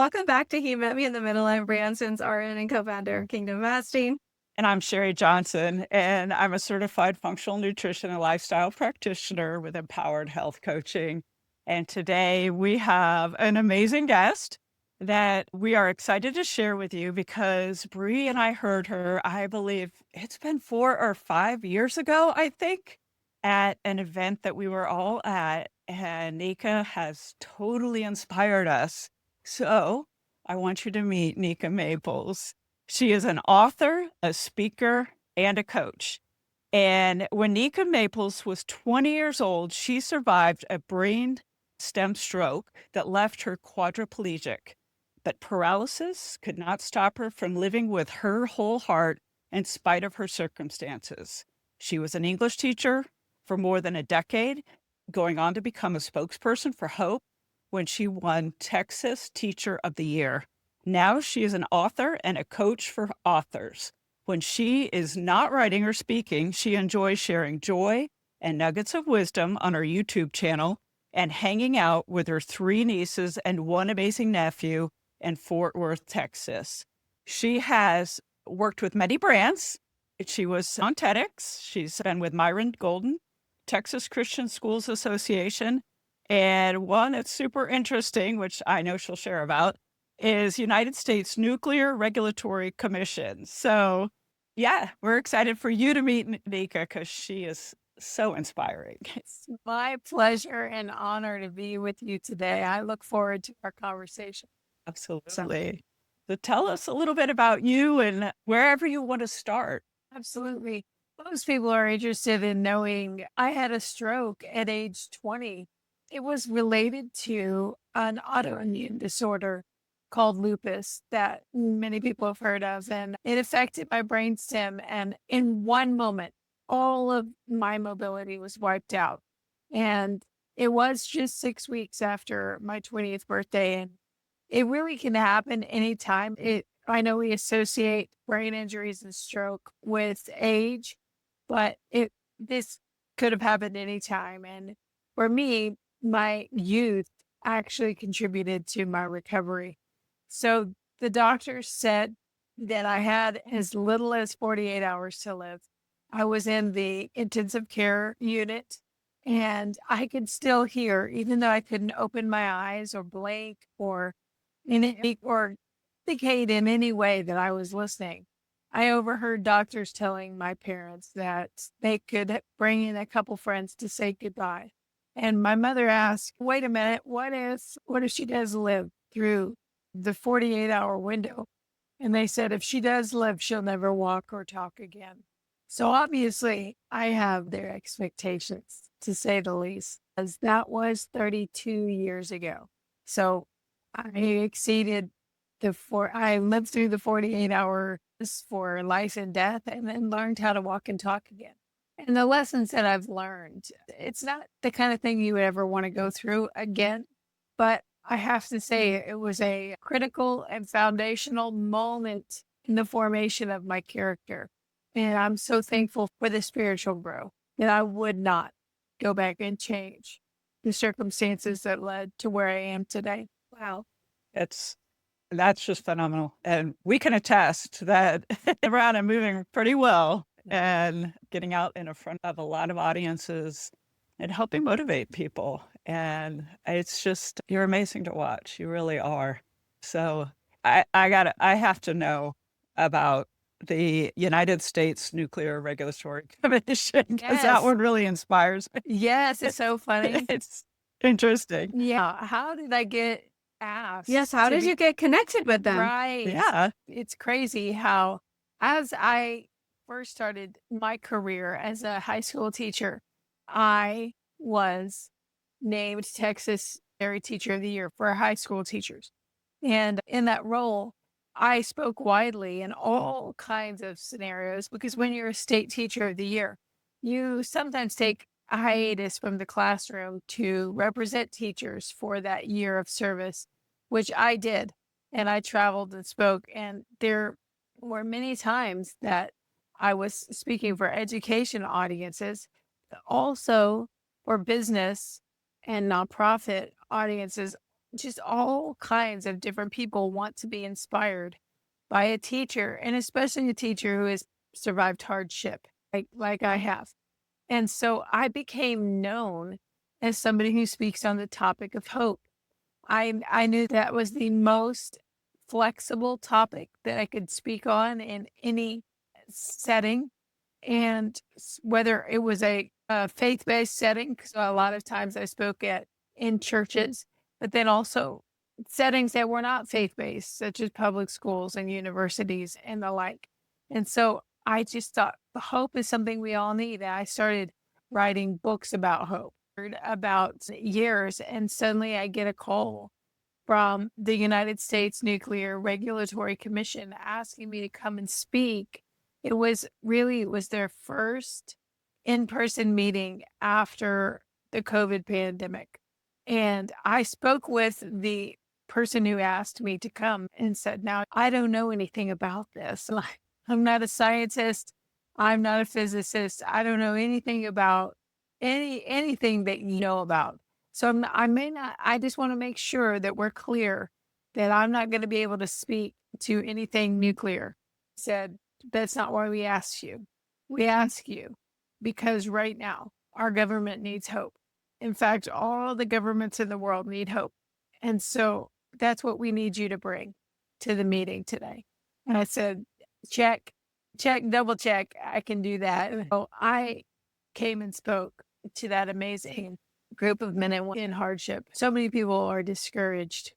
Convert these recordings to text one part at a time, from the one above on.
Welcome back to He Met Me in the Middle. I'm Branson's RN and co-founder of Kingdom Fasting. And I'm Sherry Johnson, and I'm a certified functional nutrition and lifestyle practitioner with Empowered Health Coaching. And today we have an amazing guest that we are excited to share with you because Bree and I heard her, I believe it's been 4 or 5 years ago, I think, at an event that we were all at. And Nika has totally inspired us. So I want you to meet Nika Maples. She is an author, a speaker, and a coach. And when Nika Maples was 20 years old, she survived a brain stem stroke that left her quadriplegic. But paralysis could not stop her from living with her whole heart in spite of her circumstances. She was an English teacher for more than a decade, going on to become a spokesperson for Hope when she won Texas Teacher of the Year. Now she is an author and a coach for authors. When she is not writing or speaking, she enjoys sharing joy and nuggets of wisdom on her YouTube channel and hanging out with her 3 nieces and 1 amazing nephew in Fort Worth, Texas. She has worked with many brands. She was on TEDx. She's been with Myron Golden, Texas Christian Schools Association, and one that's super interesting, which I know she'll share about, is United States Nuclear Regulatory Commission. So yeah, we're excited for you to meet Nika because she is so inspiring. It's my pleasure and honor to be with you today. I look forward to our conversation. Absolutely. So tell us a little bit about you and wherever you want to start. Absolutely. Most people are interested in knowing I had a stroke at age 20. It was related to an autoimmune disorder called lupus that many people have heard of, and it affected my brainstem. And in one moment, all of my mobility was wiped out. And it was just 6 weeks after my 20th birthday. And it really can happen anytime. I know we associate brain injuries and stroke with age, but this could have happened anytime. And for me, my youth actually contributed to my recovery. So the doctor said that I had as little as 48 hours to live. I was in the intensive care unit and I could still hear, even though I couldn't open my eyes or blink or or indicate in any way that I was listening. I overheard doctors telling my parents that they could bring in a couple friends to say goodbye. And my mother asked, wait a minute, what if she does live through the 48-hour window? And they said, if she does live, she'll never walk or talk again. So obviously, I have their expectations, to say the least, as that was 32 years ago. So I exceeded I lived through the 48 hours for life and death and then learned how to walk and talk again. And the lessons that I've learned, it's not the kind of thing you would ever want to go through again, but I have to say it was a critical and foundational moment in the formation of my character. And I'm so thankful for the spiritual growth that I would not go back and change the circumstances that led to where I am today. Wow. That's just phenomenal. And we can attest that around and moving pretty well and getting out in front of a lot of audiences and helping motivate people. And it's just, you're amazing to watch. You really are. So I have to know about the United States Nuclear Regulatory Commission because that Yes. one really inspires me. Yes, it's so funny. It's interesting. Yeah. How did I get asked? Yes, how did you get connected with them? Right. Yeah. It's crazy how, as I first started my career as a high school teacher, I was named Texas Area Teacher of the Year for high school teachers. And in that role, I spoke widely in all kinds of scenarios because when you're a state teacher of the year, you sometimes take a hiatus from the classroom to represent teachers for that year of service, which I did. And I traveled and spoke. And there were many times that I was speaking for education audiences, also for business and nonprofit audiences just all kinds of different people want to be inspired by a teacher, and especially a teacher who has survived hardship like I have. And so I became known as somebody who speaks on the topic of hope. I knew that was the most flexible topic that I could speak on in any setting, and whether it was a faith-based setting, because a lot of times I spoke at in churches, but then also settings that were not faith-based, such as public schools and universities and the like. And so I just thought the hope is something we all need. And I started writing books about hope for about years, and suddenly I get a call from the United States Nuclear Regulatory Commission asking me to come and speak. It was their first in-person meeting after the COVID pandemic. And I spoke with the person who asked me to come and said, "Now, I don't know anything about this. Like, I'm not a scientist. I'm not a physicist. I don't know anything about anything that you know about. So I may not, I just want to make sure that we're clear that I'm not going to be able to speak to anything nuclear." Said, "That's not why we asked you. We ask you because right now our government needs hope. In fact, all the governments in the world need hope. And so that's what we need you to bring to the meeting today." And I said, "Check, check, double check. I can do that." And so I came and spoke to that amazing group of men and women in hardship. So many people are discouraged,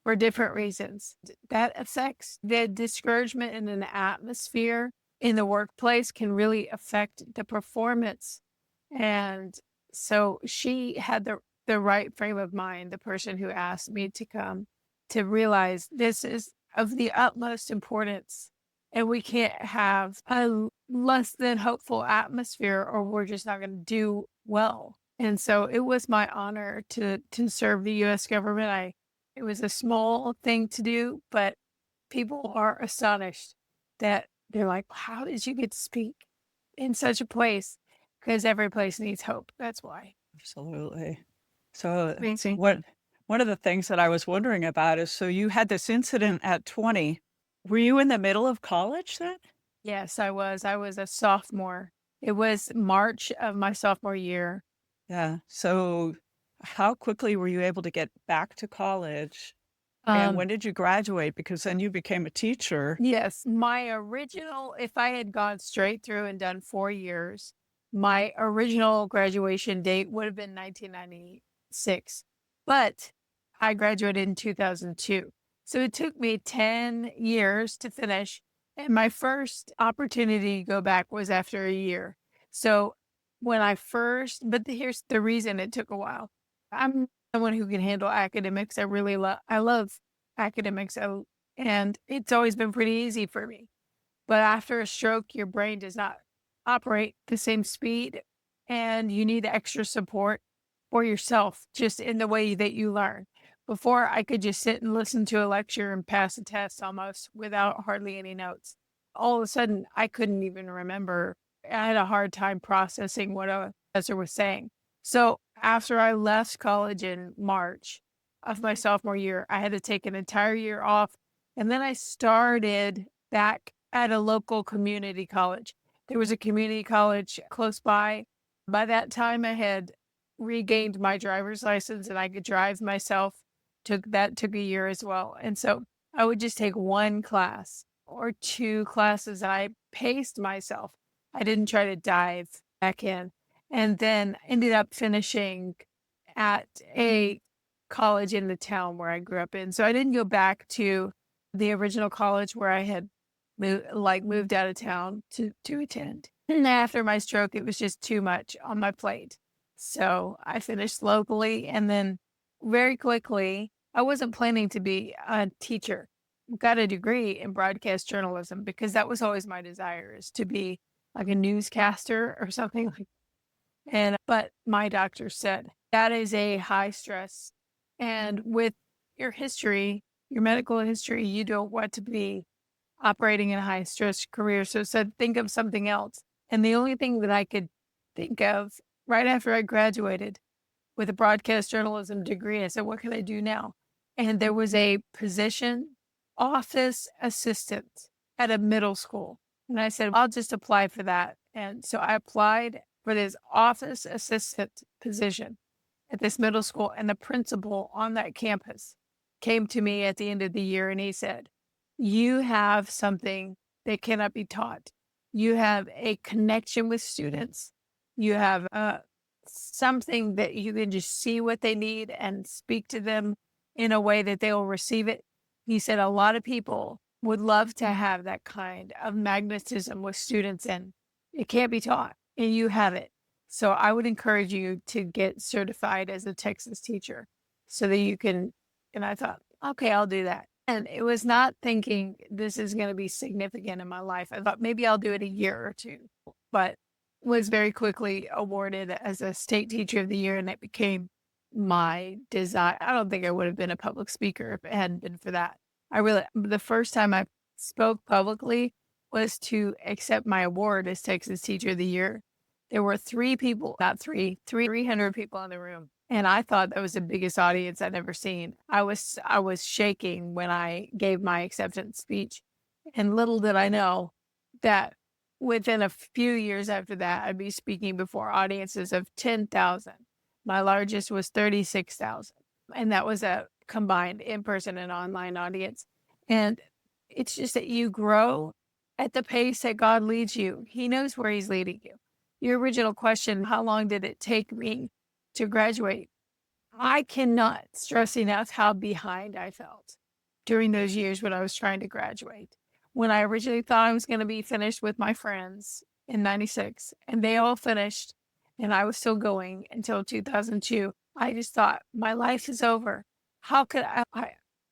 for different reasons. That affects the discouragement in an atmosphere in the workplace can really affect the performance. And so she had the right frame of mind, the person who asked me to come, to realize this is of the utmost importance. And we can't have a less than hopeful atmosphere or we're just not going to do well. And so it was my honor to serve the US government. It was a small thing to do, but people are astonished that they're like, "How did you get to speak in such a place?" Because every place needs hope. That's why. Absolutely. So Amazing. one of the things that I was wondering about is, so you had this incident at 20. Were you in the middle of college then? Yes, I was. I was a sophomore. It was March of my sophomore year. Yeah. So how quickly were you able to get back to college? And Um, when did you graduate? Because then you became a teacher. Yes, my original, if I had gone straight through and done 4 years, my original graduation date would have been 1996. But I graduated in 2002. So it took me 10 years to finish. And my first opportunity to go back was after a year. So here's the reason it took a while. I'm someone who can handle academics. I love academics. And it's always been pretty easy for me. But after a stroke, your brain does not operate the same speed, and you need extra support for yourself just in the way that you learn. Before, I could just sit and listen to a lecture and pass a test almost without hardly any notes. All of a sudden, I couldn't even remember. I had a hard time processing what a professor was saying. So after I left college in March of my sophomore year, I had to take an entire year off. And then I started back at a local community college. There was a community college close by. By that time, I had regained my driver's license and I could drive myself. Took a year as well. And so I would just take one class or two classes. I paced myself. I didn't try to dive back in. And then ended up finishing at a college in the town where I grew up in. So I didn't go back to the original college where I had moved out of town to attend. And after my stroke, it was just too much on my plate. So I finished locally and then very quickly, I wasn't planning to be a teacher. Got a degree in broadcast journalism because that was always my desire is to be like a newscaster or something like. But my doctor said that is a high stress. And with your medical history, you don't want to be operating in a high stress career. So said, think of something else. And the only thing that I could think of right after I graduated with a broadcast journalism degree. I said, what can I do now? And there was a position, office assistant at a middle school. And I said, I'll just apply for that. And so I applied for this office assistant position at this middle school. And the principal on that campus came to me at the end of the year and he said, you have something that cannot be taught. You have a connection with students. You have something that you can just see what they need and speak to them in a way that they will receive it. He said a lot of people would love to have that kind of magnetism with students, and it can't be taught, and you have it. So I would encourage you to get certified as a Texas teacher so that you can. And I thought, okay, I'll do that. And it was not thinking this is going to be significant in my life. I thought maybe I'll do it a year or two, but was very quickly awarded as a state teacher of the year. And it became my desire. I don't think I would have been a public speaker if it hadn't been for that. The first time I spoke publicly was to accept my award as Texas Teacher of the Year. There were 300 people in the room. And I thought that was the biggest audience I'd ever seen. I was shaking when I gave my acceptance speech. And little did I know that within a few years after that, I'd be speaking before audiences of 10,000. My largest was 36,000. And that was a combined in-person and online audience. And it's just that you grow at the pace that God leads you. He knows where he's leading you. Your original question, how long did it take me to graduate? I cannot stress enough how behind I felt during those years when I was trying to graduate. When I originally thought I was going to be finished with my friends in 96, and they all finished, and I was still going until 2002, I just thought, my life is over. How could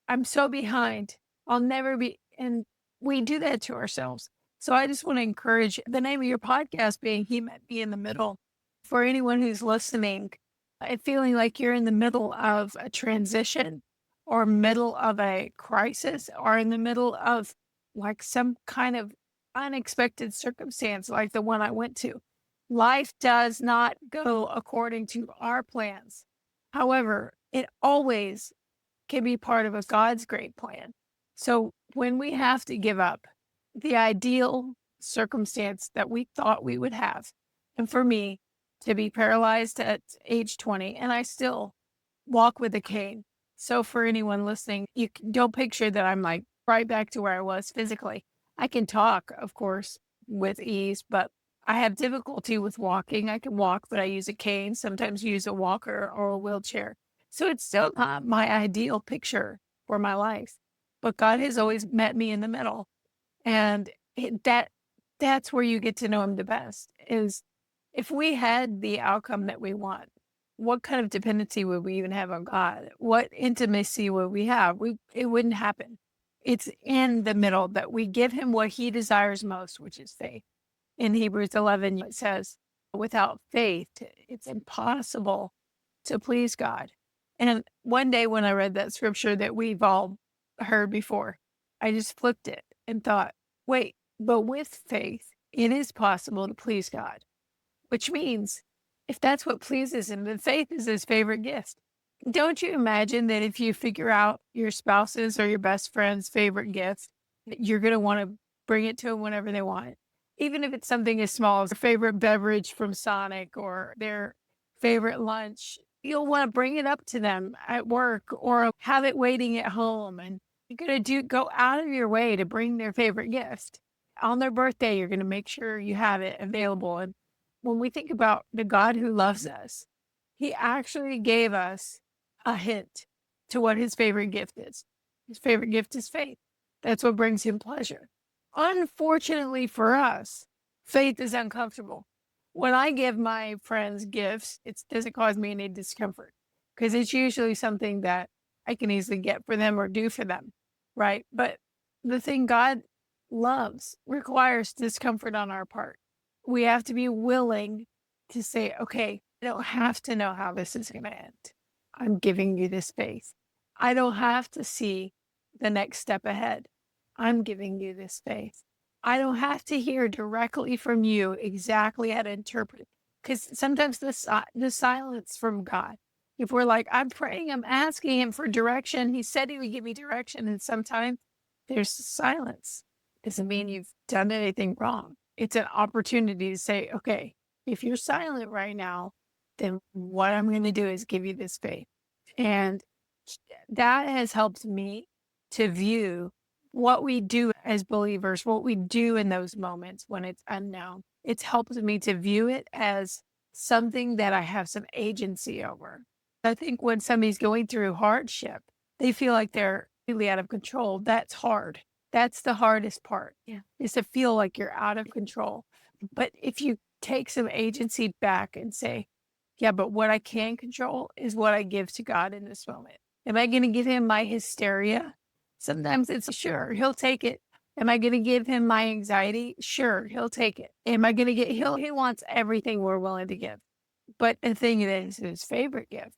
I'm so behind. I'll never be. And we do that to ourselves. So I just want to encourage the name of your podcast being He Met Me in the Middle. For anyone who's listening and feeling like you're in the middle of a transition or middle of a crisis or in the middle of like some kind of unexpected circumstance like the one I went to. Life does not go according to our plans. However, it always can be part of a God's great plan. So when we have to give up the ideal circumstance that we thought we would have, and for me to be paralyzed at age 20, and I still walk with a cane. So for anyone listening, don't picture that I'm like right back to where I was physically. I can talk, of course, with ease, but I have difficulty with walking. I can walk, but I use a cane, sometimes use a walker or a wheelchair. So it's still not my ideal picture for my life. But God has always met me in the middle. And that's where you get to know him the best, is if we had the outcome that we want, what kind of dependency would we even have on God? What intimacy would we have? It wouldn't happen. It's in the middle that we give him what he desires most, which is faith. In Hebrews 11, it says, without faith, it's impossible to please God. And one day when I read that scripture that we've all heard before, I just flipped it and thought, wait, but with faith, it is possible to please God, which means if that's what pleases him, then faith is his favorite gift. Don't you imagine that if you figure out your spouse's or your best friend's favorite gift, that you're going to want to bring it to them whenever they want? Even if it's something as small as their favorite beverage from Sonic or their favorite lunch, you'll want to bring it up to them at work or have it waiting at home. And you're going to go out of your way to bring their favorite gift. On their birthday, you're going to make sure you have it available. And when we think about the God who loves us, he actually gave us a hint to what his favorite gift is. His favorite gift is faith. That's what brings him pleasure. Unfortunately for us, faith is uncomfortable. When I give my friends gifts, it doesn't cause me any discomfort because it's usually something that I can easily get for them or do for them, right? But the thing God loves requires discomfort on our part. We have to be willing to say, okay, I don't have to know how this is going to end. I'm giving you this faith. I don't have to see the next step ahead. I'm giving you this faith. I don't have to hear directly from you exactly how to interpret, because sometimes the silence from God If we're like, I'm praying, I'm asking him for direction. He said he would give me direction. And sometimes there's silence. Doesn't mean you've done anything wrong. It's an opportunity to say, okay, if you're silent right now, then what I'm going to do is give you this faith. And that has helped me to view what we do as believers, what we do in those moments when it's unknown. It's helped me to view it as something that I have some agency over. I think when somebody's going through hardship, they feel like they're really out of control. That's hard. That's the hardest part. Yeah. Is to feel like you're out of control. But if you take some agency back and say, yeah, but what I can control is what I give to God in this moment. Am I going to give him my hysteria? Sometimes it's sure, he'll take it. Am I going to give him my anxiety? Sure, he'll take it. Am I going to he wants everything we're willing to give. But the thing that is his favorite gift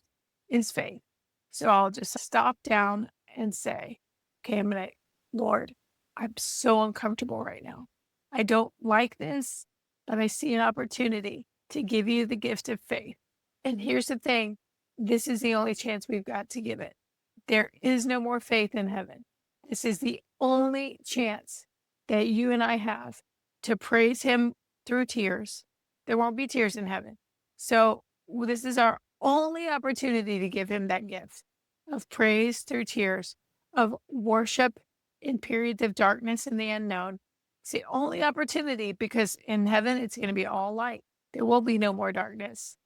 is faith. So I'll just stop down and say, okay, Lord, I'm so uncomfortable right now. I don't like this, but I see an opportunity to give you the gift of faith. And here's the thing, this is the only chance we've got to give it. There is no more faith in heaven. This is the only chance that you and I have to praise him through tears. There won't be tears in heaven. So this is our only opportunity to give him that gift of praise through tears, of worship in periods of darkness and the unknown. It's the only opportunity because in heaven, it's going to be all light. There will be no more darkness,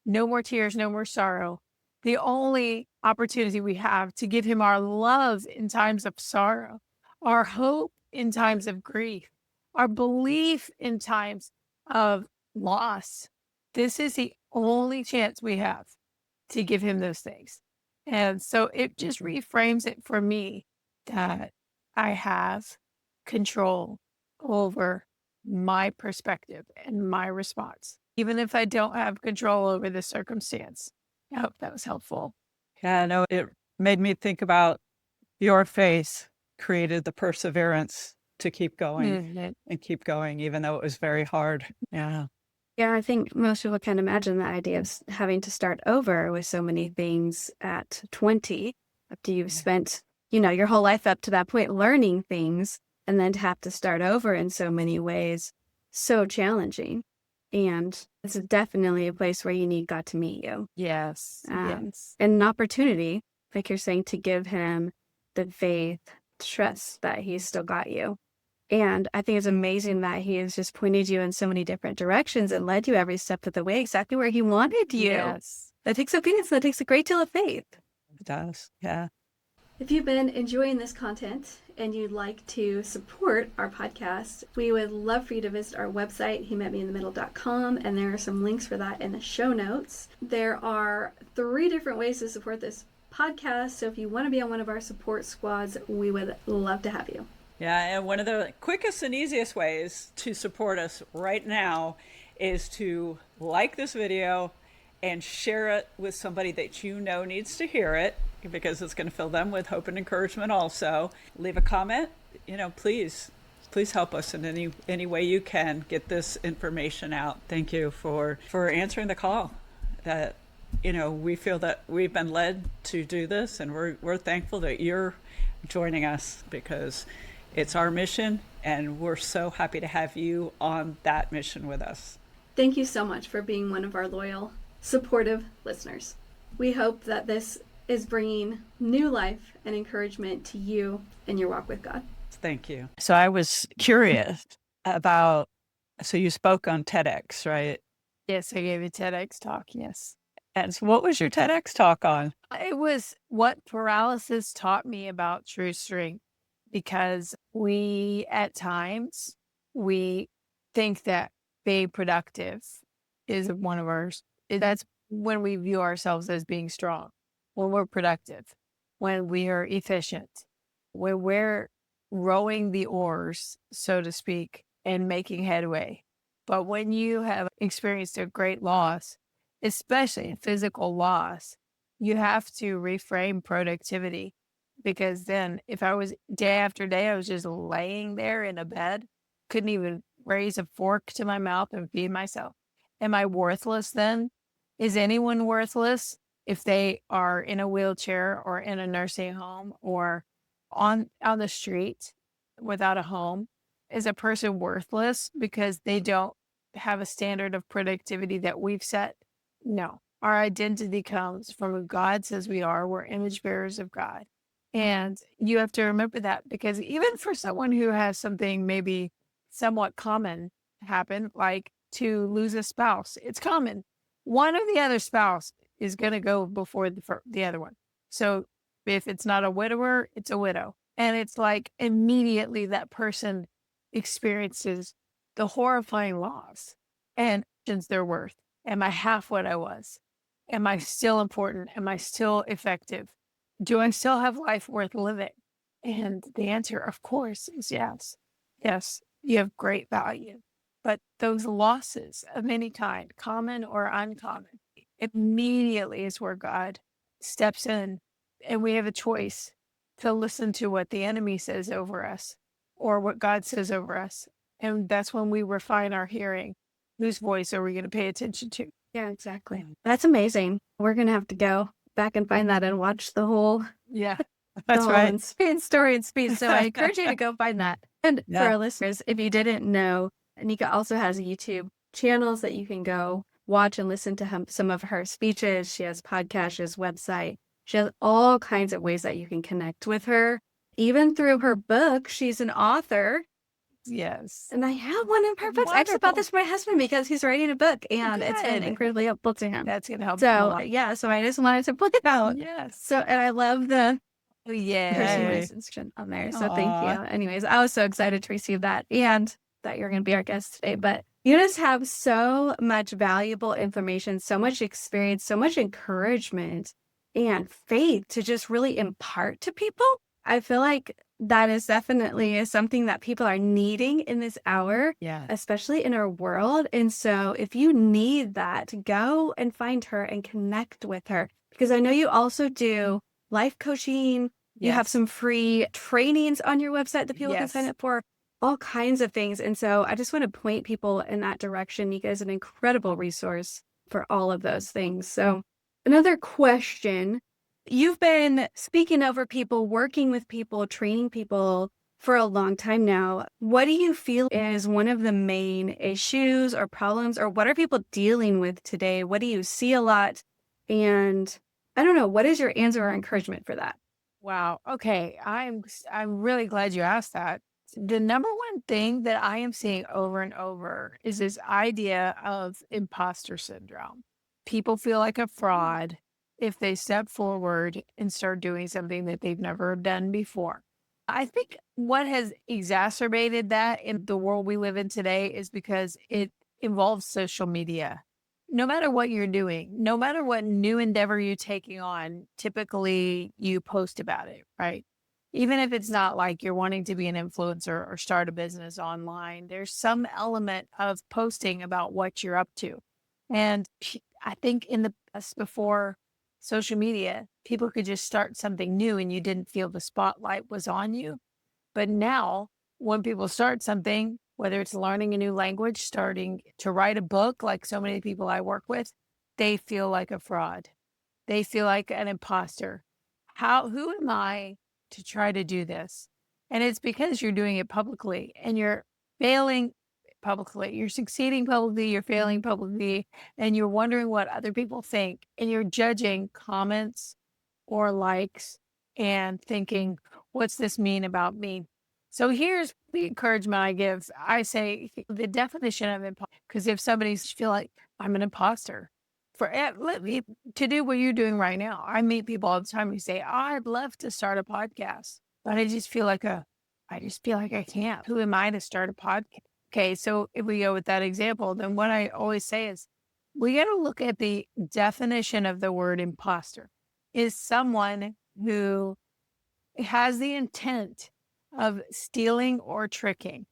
no more tears, no more sorrow. The only opportunity we have to give him our love in times of sorrow, our hope in times of grief, our belief in times of loss. This is the only chance we have to give him those things. And so it just reframes it for me that I have control over my perspective and my response, even if I don't have control over the circumstance. I hope that was helpful. Yeah, no, it made me think about your faith created the perseverance to keep going and keep going, even though it was very hard. Yeah. Yeah, I think most people can imagine the idea of having to start over with so many things at 20, after you've spent, your whole life up to that point learning things, and then to have to start over in so many ways, so challenging. And it's definitely a place where you need God to meet you. Yes. Yes. And an opportunity, like you're saying, to give him the faith, trust that he's still got you. And I think it's amazing that he has just pointed you in so many different directions and led you every step of the way exactly where he wanted you. Yes. That takes obedience. That takes a great deal of faith. It does. Yeah. If you've been enjoying this content and you'd like to support our podcast, we would love for you to visit our website, hemetmeinthemiddle.com, and there are some links for that in the show notes. There are 3 different ways to support this podcast, so if you want to be on one of our support squads, we would love to have you. Yeah, and one of the quickest and easiest ways to support us right now is to like this video and share it with somebody that you know needs to hear it, because it's going to fill them with hope and encouragement also. Leave a comment. Please help us in any way you can get this information out. Thank you for answering the call. That we feel that we've been led to do this, and we're thankful that you're joining us, because it's our mission, and we're so happy to have you on that mission with us. Thank you so much for being one of our loyal, supportive listeners. We hope that this is bringing new life and encouragement to you in your walk with God. Thank you. So I was curious about, so you spoke on TEDx, right? Yes, I gave a TEDx talk. Yes. And so what was your TEDx talk on? It was what paralysis taught me about true strength, because at times, we think that being productive is one of ours. That's when we view ourselves as being strong, when we're productive, when we are efficient, when we're rowing the oars, so to speak, and making headway. But when you have experienced a great loss, especially a physical loss, you have to reframe productivity. Because then if I was day after day, I was just laying there in a bed, couldn't even raise a fork to my mouth and feed myself. Am I worthless then? Is anyone worthless if they are in a wheelchair or in a nursing home or on the street without a home, is a person worthless because they don't have a standard of productivity that we've set? No. Our identity comes from who God says we are. We're image bearers of God. And you have to remember that, because even for someone who has something maybe somewhat common happen, like to lose a spouse, it's common. One or the other spouse is going to go before the other one. So if it's not a widower, it's a widow. And it's like immediately that person experiences the horrifying loss and questions their worth. Am I half what I was? Am I still important? Am I still effective? Do I still have life worth living? And the answer, of course, is yes. Yes, you have great value. But those losses of any kind, common or uncommon, immediately is where God steps in, and we have a choice to listen to what the enemy says over us or what God says over us. And that's when we refine our hearing. Whose voice are we going to pay attention to? Yeah, exactly. That's amazing. We're going to have to go back and find that and watch the whole Yeah. That's right. story and speed. So I encourage you to go find that. And for Yeah. our listeners, if you didn't know, Nika also has YouTube channels that you can go watch and listen to some of her speeches. She has podcasts, she has website. She has all kinds of ways that you can connect with her. Even through her book, she's an author. Yes. And I have one in her books. I actually bought Wonderful. this for my husband because he's writing a book and it's been Good. incredibly helpful to him. That's going to help him a So lot. yeah, so I just wanted to put it out. Yes. So, and I love the Oh, yeah. personalization on there. So thank Aw. you. Anyways, I was so excited to receive that and that you're going to be our guest today. But you just have so much valuable information, so much experience, so much encouragement and faith to just really impart to people. I feel like that is definitely something that people are needing in this hour, Yeah. especially in our world. And so if you need that, go and find her and connect with her, because I know you also do life coaching. You have Yes. some free trainings on your website that people can sign Yes. up for, all kinds of things. And so I just want to point people in that direction. You guys are an incredible resource for all of those things. So another question. You've been speaking over people, working with people, training people for a long time now. What do you feel is one of the main issues or problems, or what are people dealing with today? What do you see a lot? And I don't know, what is your answer or encouragement for that? Wow. Okay. I'm really glad you asked that. The number one thing that I am seeing over and over is this idea of imposter syndrome. People feel like a fraud if they step forward and start doing something that they've never done before. I think what has exacerbated that in the world we live in today is because it involves social media. No matter what you're doing, no matter what new endeavor you're taking on, typically you post about it, right? Even if it's not like you're wanting to be an influencer or start a business online, there's some element of posting about what you're up to. And I think in the past, before social media, people could just start something new and you didn't feel the spotlight was on you. But now, when people start something, whether it's learning a new language, starting to write a book, like so many people I work with, they feel like a fraud. They feel like an imposter. Who am I to try to do this? And it's because you're doing it publicly and you're failing publicly. You're succeeding publicly, you're failing publicly, and you're wondering what other people think. And you're judging comments or likes and thinking, what's this mean about me? So here's the encouragement I give. I say the definition of imposter, because if somebody's feel like I'm an imposter, let me to do what you're doing right now. I meet people all the time who say, I'd love to start a podcast, but I just feel like I can't. Who am I to start a podcast? Okay, so if we go with that example, then what I always say is we got to look at the definition of the word imposter. Is someone who has the intent of stealing or tricking.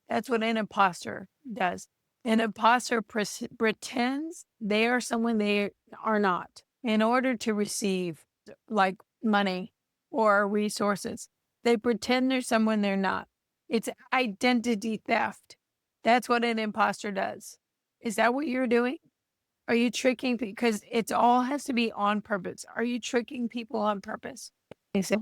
That's what an imposter does. An imposter pretends they are someone they are not in order to receive like money or resources. They pretend they're someone they're not. It's identity theft. That's what an imposter does. Is that what you're doing? Are you tricking? Because it all has to be on purpose. Are you tricking people on purpose? They say,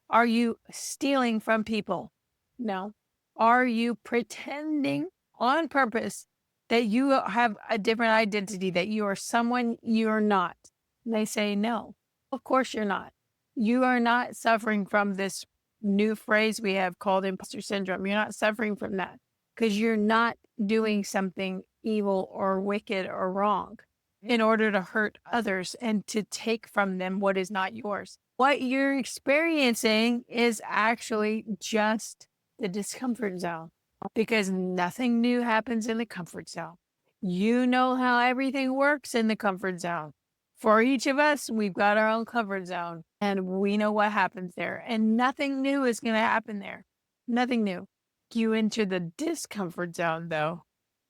are you stealing from people? No. Are you pretending on purpose that you have a different identity, that you are someone you're not? And they say, no, of course you're not. You are not suffering from this new phrase we have called imposter syndrome. You're not suffering from that because you're not doing something evil or wicked or wrong in order to hurt others and to take from them what is not yours. What you're experiencing is actually just the discomfort zone because nothing new happens in the comfort zone. You know how everything works in the comfort zone. For each of us, we've got our own comfort zone and we know what happens there. And nothing new is going to happen there. Nothing new. You enter the discomfort zone, though,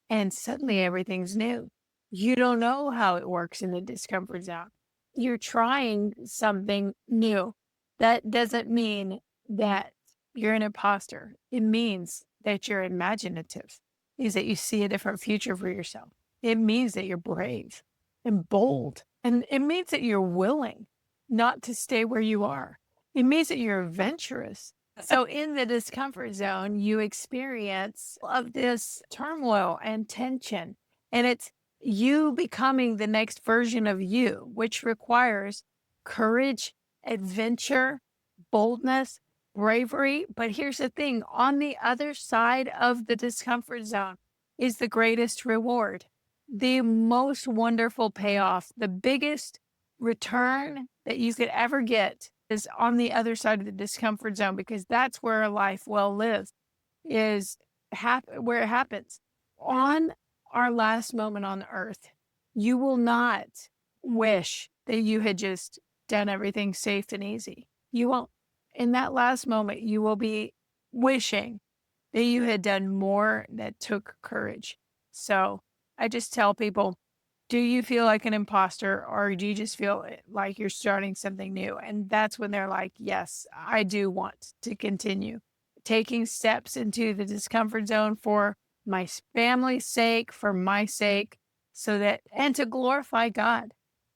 and suddenly everything's new. You don't know how it works in the discomfort zone. You're trying something new. That doesn't mean that you're an imposter. It means that you're imaginative. It means that you see a different future for yourself. It means that you're brave and bold. And it means that you're willing not to stay where you are. It means that you're adventurous. So in the discomfort zone, you experience of this turmoil and tension. And it's you becoming the next version of you, which requires courage, adventure, boldness, bravery. But here's the thing, on the other side of the discomfort zone is the greatest reward, the most wonderful payoff, the biggest return that you could ever get is on the other side of the discomfort zone, because that's where a life well lived is where it happens. On our last moment on earth, you will not wish that you had just done everything safe and easy. You won't. In that last moment, you will be wishing that you had done more that took courage. So I just tell people, do you feel like an imposter or do you just feel like you're starting something new? And that's when they're like, yes, I do want to continue taking steps into the discomfort zone for my family's sake, for my sake, so that, and to glorify God.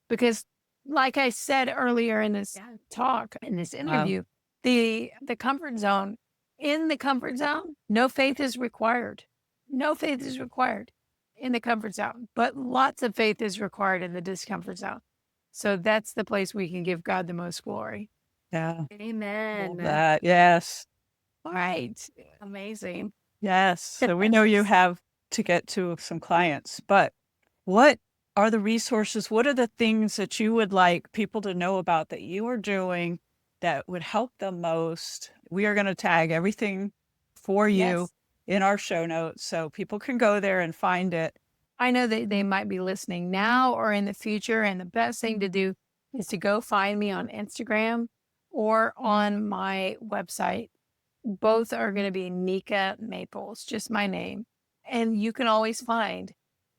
Because like I said earlier in this talk, in this interview, the comfort zone, in the comfort zone, no faith is required. No faith is required in the comfort zone, but lots of faith is required in the discomfort zone. So that's the place we can give God the most glory. Yeah. Amen. Love that. Yes. All right. Amazing. Yes. So we know you have to get to some clients, but what are the resources? What are the things that you would like people to know about that you are doing that would help them most? We are going to tag everything for you in our show notes so people can go there and find it. I know that they might be listening now or in the future, and the best thing to do is to go find me on Instagram or on my website. Both are going to be Nika Maples, just my name. And you can always find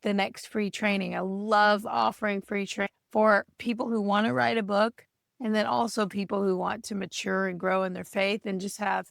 the next free training. I love offering free training for people who want to write a book, and then also people who want to mature and grow in their faith and just have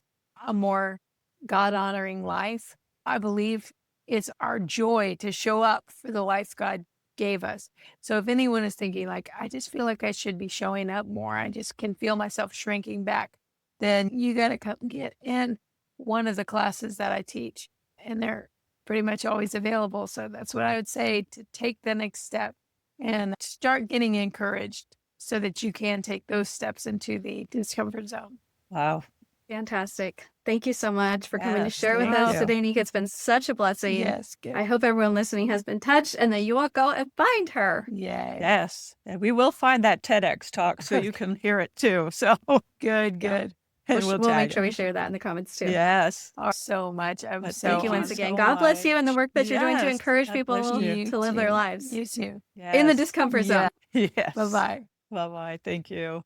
a more God-honoring life. I believe it's our joy to show up for the life God gave us. So if anyone is thinking like, I just feel like I should be showing up more, I just can feel myself shrinking back, then you got to come get in one of the classes that I teach. And they're pretty much always available. So that's what I would say, to take the next step and start getting encouraged so that you can take those steps into the discomfort zone. Wow. Fantastic. Thank you so much for coming to Yes, share with thank us you. today, Nika. It's been such a blessing. Yes. Good. I hope everyone listening has been touched and that you all go and find her. Yay. Yes. And we will find that TEDx talk so you can hear it too. So Good. and We'll tag make sure it. we share that in the comments too. Yes. So much. I'm But so Thank you once again. God bless you and the work that you're doing to Yes, encourage God people bless you. to live their lives You too. in the Yes. discomfort zone. Yes. Bye-bye. Bye-bye. Thank you.